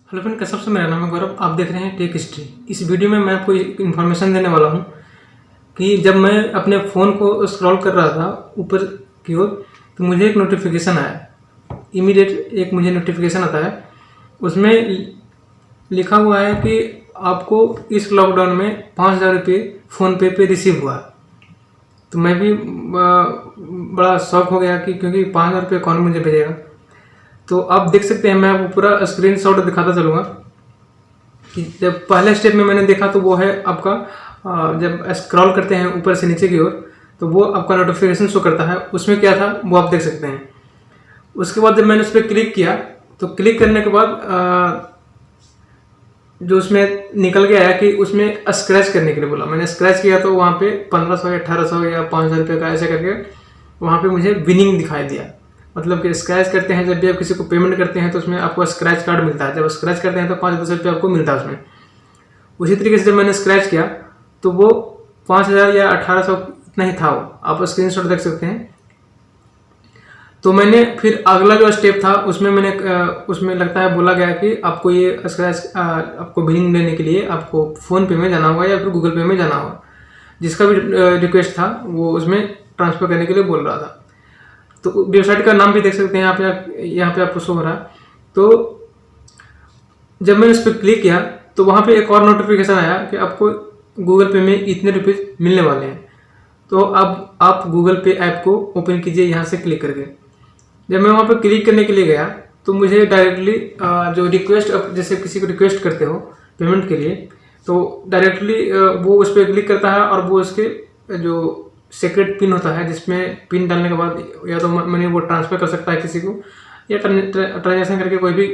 Hello friend, कैसे से मेरा नाम है गौरव। आप देख रहे हैं टेक हिस्ट्री। इस वीडियो में मैं आपको इन्फॉर्मेशन देने वाला हूं कि जब मैं अपने फ़ोन को स्क्रॉल कर रहा था ऊपर की ओर, तो मुझे एक नोटिफिकेशन आया। इमीडिएट एक मुझे नोटिफिकेशन आता है, उसमें लिखा हुआ है कि आपको इस लॉकडाउन में 5,000 रुपये फ़ोनपे पे रिसीव हुआ। तो मैं भी बड़ा शौक हो गया कि क्योंकि 5,000 रुपये कौन मुझे भेजेगा। तो आप देख सकते हैं, मैं आपको पूरा स्क्रीनशॉट दिखाता चलूँगा कि जब पहले स्टेप में मैंने देखा तो वो है आपका जब स्क्रॉल करते हैं ऊपर से नीचे की ओर तो वो आपका नोटिफिकेशन शो करता है। उसमें क्या था वो आप देख सकते हैं। उसके बाद जब मैंने उस पर क्लिक किया तो क्लिक करने के बाद जो उसमें निकल के आया कि उसमें स्क्रैच करने के लिए बोला। मैंने स्क्रैच किया तो वहाँ पे 1,500 या 1,800 या 5,000 रुपये का ऐसे करके वहाँ पे मुझे विनिंग दिखाई दिया। मतलब कि स्क्रैच करते हैं, जब भी आप किसी को पेमेंट करते हैं तो उसमें आपको स्क्रैच कार्ड मिलता है। जब स्क्रैच करते हैं तो 5-10 रुपये आपको मिलता है उसमें। उसी तरीके से जब मैंने स्क्रैच किया तो वो 5,000 या 1,800 इतना ही था। वो आप स्क्रीनशॉट देख सकते हैं। तो मैंने फिर अगला जो स्टेप था उसमें लगता है बोला गया कि आपको ये स्क्रैच आपको बिलिंग लेने के लिए आपको फ़ोन पे में जाना होगा या फिर गूगल पे में जाना होगा। जिसका भी रिक्वेस्ट था वो उसमें ट्रांसफ़र करने के लिए बोल रहा था। तो वेबसाइट का नाम भी देख सकते हैं यहाँ पे आपको शो हो रहा है। तो जब मैंने उस पर क्लिक किया तो वहाँ पे एक और नोटिफिकेशन आया कि आपको गूगल पे में इतने रुपये मिलने वाले हैं। तो अब आप गूगल पे ऐप को ओपन कीजिए यहाँ से क्लिक करके। जब मैं वहाँ पे क्लिक करने के लिए गया तो मुझे डायरेक्टली जो रिक्वेस्ट, जैसे किसी को रिक्वेस्ट करते हो पेमेंट के लिए, तो डायरेक्टली वो उस पर क्लिक करता है और वो उसके जो सीक्रेट पिन होता है, जिसमें पिन डालने के बाद या तो मनी वो ट्रांसफ़र कर सकता है किसी को, या ट्रांजेक्शन करके कोई भी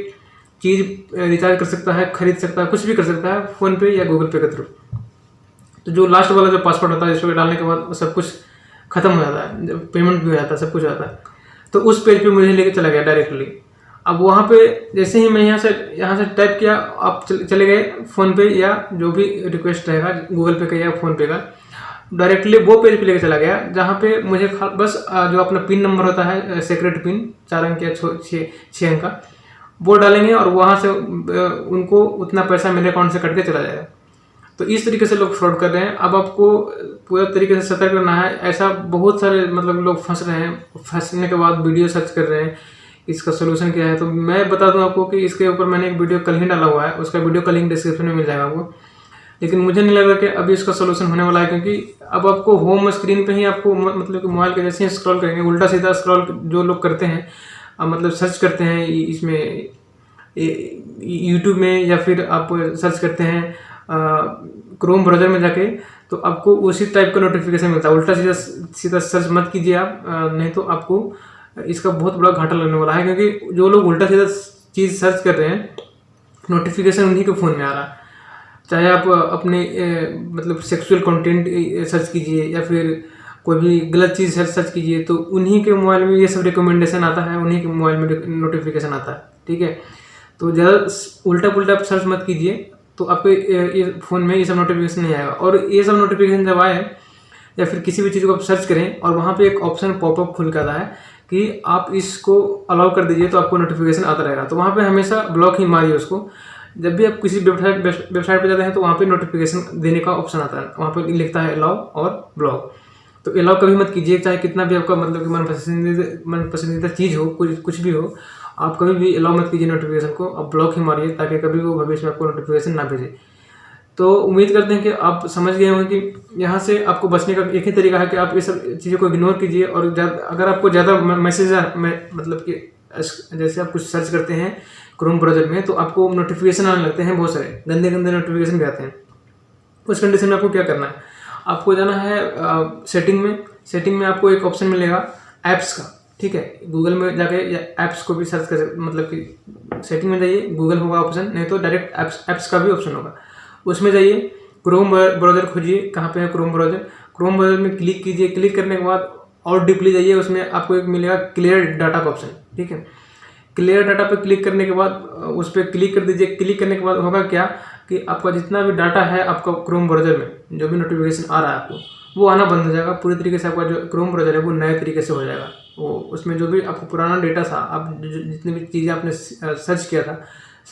चीज़ रिचार्ज कर सकता है, खरीद सकता है, कुछ भी कर सकता है फ़ोन पे या गूगल पे के थ्रू। तो जो लास्ट वाला जो पासवर्ड होता है इस पर डालने के बाद सब कुछ खत्म हो जाता है, पेमेंट भी हो जाता है, सब कुछ हो जाता है। तो उस पेज पे मुझे लेके चला गया डायरेक्टली। अब वहाँ पे जैसे ही मैं यहाँ से टाइप किया, आप चले गए फ़ोन पे या जो भी रिक्वेस्ट रहेगा गूगल पे का या फ़ोन पे का, डायरेक्टली वो पेज पे लेके चला गया जहाँ पे मुझे बस जो अपना पिन नंबर होता है, सीक्रेट पिन 4 अंक या 6 अंक का, वो डालेंगे और वहाँ से उनको उतना पैसा मेरे अकाउंट से कट के चला जाएगा। तो इस तरीके से लोग फ्रॉड कर रहे हैं। अब आपको पूरा तरीके से सतर्क रहना है। ऐसा बहुत सारे मतलब लोग फंस रहे हैं। फंसने के बाद वीडियो सर्च कर रहे हैं इसका सोल्यूशन क्या है। तो मैं बता दूं आपको कि इसके ऊपर मैंने एक वीडियो कल ही डाला हुआ है, उसका वीडियो का लिंक डिस्क्रिप्शन में मिल जाएगा आपको। लेकिन मुझे नहीं लगा कि अभी इसका सोल्यूशन होने वाला है, क्योंकि अब आपको होम स्क्रीन पे ही आपको मतलब कि मोबाइल के जैसे ही स्क्रॉल करेंगे, उल्टा सीधा स्क्रॉल जो लोग करते हैं, मतलब सर्च करते हैं इसमें यूट्यूब में, या फिर आप सर्च करते हैं क्रोम ब्राउज़र में जाके, तो आपको उसी टाइप का नोटिफिकेशन मिलता है। उल्टा सीधा सर्च मत कीजिए आप, नहीं तो आपको इसका बहुत बड़ा घाटा लगने वाला है। क्योंकि जो लोग उल्टा सीधा चीज़ सर्च कर रहे हैं, नोटिफिकेशन उन्हीं के फ़ोन में आ रहा है। चाहे आप अपने मतलब सेक्सुअल कंटेंट सर्च कीजिए या फिर कोई भी गलत चीज़ सर्च कीजिए, तो उन्हीं के मोबाइल में ये सब रिकमेंडेशन आता है, उन्हीं के मोबाइल में नोटिफिकेशन आता है। ठीक है, तो ज़्यादा उल्टा पुल्टा आप सर्च मत कीजिए, तो आपके ये फ़ोन में ये सब नोटिफिकेशन नहीं आएगा। और ये सब नोटिफिकेशन जब आए या फिर किसी भी चीज़ को आप सर्च करें और वहाँ पे एक ऑप्शन पॉपअप खुल के आता है कि आप इसको अलाउ कर दीजिए, तो आपको नोटिफिकेशन आता रहेगा। तो वहाँ पे हमेशा ब्लॉक ही मारिए उसको। जब भी आप किसी वेबसाइट पे जाते हैं तो वहाँ पे नोटिफिकेशन देने का ऑप्शन आता है, वहाँ पे लिखता है अलाउ और ब्लॉक। तो अलाउ कभी मत कीजिए, चाहे कितना भी आपका मतलब कि मन पसंदीदा चीज़ हो, कुछ भी हो, आप कभी भी अलाउ मत कीजिए नोटिफिकेशन को, आप ब्लॉक ही मारिए, ताकि कभी वो भविष्य में आपको नोटिफिकेशन ना भेजे। तो उम्मीद करते हैं कि आप समझ गए होंगे कि यहाँ से आपको बचने का एक ही तरीका है कि आप ये सब चीज़ों को इग्नोर कीजिए। और अगर आपको ज़्यादा मैसेज मतलब कि जैसे आप कुछ सर्च करते हैं क्रोम ब्राउज़र में, तो आपको नोटिफिकेशन आने लगते हैं, बहुत सारे गंदे नोटिफिकेशन भी आते हैं। उस कंडीशन में आपको क्या करना है, आपको जाना है सेटिंग में आपको एक ऑप्शन मिलेगा ऐप्स का। ठीक है, गूगल में जाके या ऐप्स को भी सर्च कर सकते, मतलब कि सेटिंग में जाइए, गूगल होगा ऑप्शन, नहीं तो डायरेक्ट ऐप्स का भी ऑप्शन होगा। उसमें जाइए, क्रोम ब्राउज़र खोजिए, कहाँ पे है क्रोम ब्राउज़र में क्लिक कीजिए। क्लिक करने के बाद और डीपली जाइए, उसमें आपको एक मिलेगा क्लियर डाटा का ऑप्शन। ठीक है, क्लियर डाटा पे क्लिक करने के बाद उस पर क्लिक कर दीजिए। क्लिक करने के बाद होगा क्या कि आपका जितना भी डाटा है आपका क्रोम ब्राउज़र में, जो भी नोटिफिकेशन आ रहा है आपको, वो आना बंद हो जाएगा। पूरी तरीके से आपका जो क्रोम ब्राउज़र है वो नए तरीके से हो जाएगा, वो उसमें जो भी आपको पुराना डेटा था, आप जितनी भी चीज़ें आपने सर्च किया था,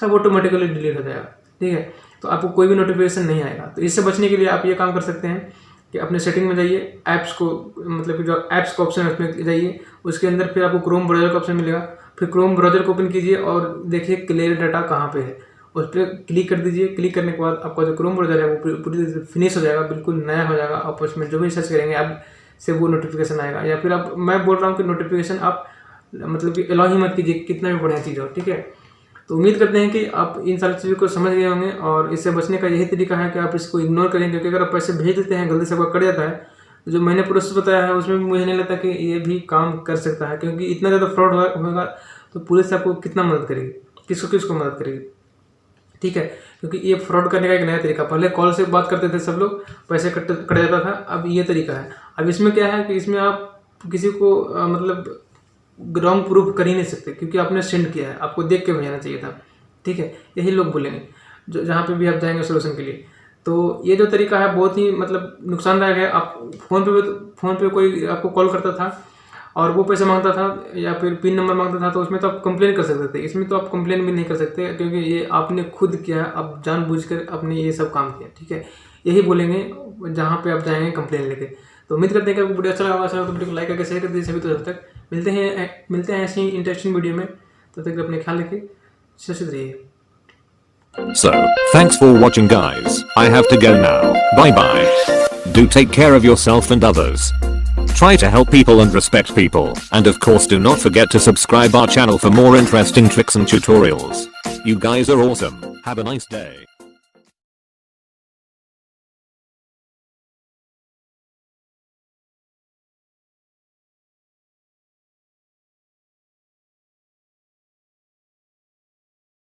सब ऑटोमेटिकली डिलीट हो जाएगा। ठीक है, तो आपको कोई भी नोटिफिकेशन नहीं आएगा। तो इससे बचने के लिए आप ये काम कर सकते हैं कि अपने सेटिंग में जाइए, ऐप्स को मतलब कि जो ऐप्स का ऑप्शन है उसमें जाइए, उसके अंदर फिर आपको क्रोम ब्राउज़र का ऑप्शन मिलेगा। फिर क्रोम ब्राउज़र को ओपन कीजिए और देखिए क्लियर डाटा कहाँ पे है, उस पर क्लिक कर दीजिए। क्लिक करने के बाद आपका जो क्रोम ब्राउज़र है वो पूरी फिनिश हो जाएगा, बिल्कुल नया हो जाएगा। आप उसमें जो भी सर्च करेंगे आप से वो नोटिफिकेशन आएगा। या फिर आप, मैं बोल रहा हूँ कि नोटिफिकेशन आप मतलब कि अलाउ ही मत कीजिए, कितना भी बढ़िया चीज़ हो। ठीक है, तो उम्मीद करते हैं कि आप इन सारी चीज़ों को समझ गए होंगे और इससे बचने का यही तरीका है कि आप इसको इग्नोर करें। क्योंकि अगर आप पैसे भेज देते हैं, गलती से आपका कट जाता है, तो जो मैंने प्रोसेस बताया है उसमें भी मुझे नहीं लगता कि ये भी काम कर सकता है। क्योंकि इतना ज़्यादा फ्रॉड होगा तो पुलिस आपको कितना मदद करेगी, किसको मदद करेगी। ठीक है, क्योंकि ये फ्रॉड करने का एक नया तरीका, पहले कॉल से बात करते थे सब लोग, पैसे कट जाता था, अब ये तरीका है। अब इसमें क्या है कि इसमें आप किसी को मतलब रॉन्ग प्रूफ कर ही नहीं सकते, क्योंकि आपने सेंड किया है, आपको देख के भेजना चाहिए था। ठीक है, यही लोग बोलेंगे जो जहाँ पे भी आप जाएंगे सोल्यूशन के लिए। तो ये जो तरीका है बहुत ही मतलब नुकसानदायक है। आप फ़ोन पे कोई आपको कॉल करता था और वो पैसे मांगता था या फिर पिन नंबर मांगता था, तो उसमें तो आप कंप्लेन कर सकते थे। इसमें तो आप कंप्लेन भी नहीं कर सकते, क्योंकि ये आपने खुद किया, आप जानबूझकर आपने ये सब काम किया। ठीक है, यही बोलेंगे जहाँ पे आप जाएंगे कंप्लेन लेके। तो उम्मीद करते हैं कि आपको वीडियो अच्छा लगा तो वीडियो को लाइक करके शेयर कर दीजिए सभी। तो तब तक मिलते हैं ऐसी इंटरेस्टिंग वीडियो में। तब तक अपने ख्याल रखिए, सुरक्षित रहिए। So, thanks for watching guys. I have to go now. Bye bye. Do take care of yourself and others. Try to help people and respect people. And of course do not forget to subscribe our channel for more interesting tricks and tutorials. You guys are awesome. Have a nice day.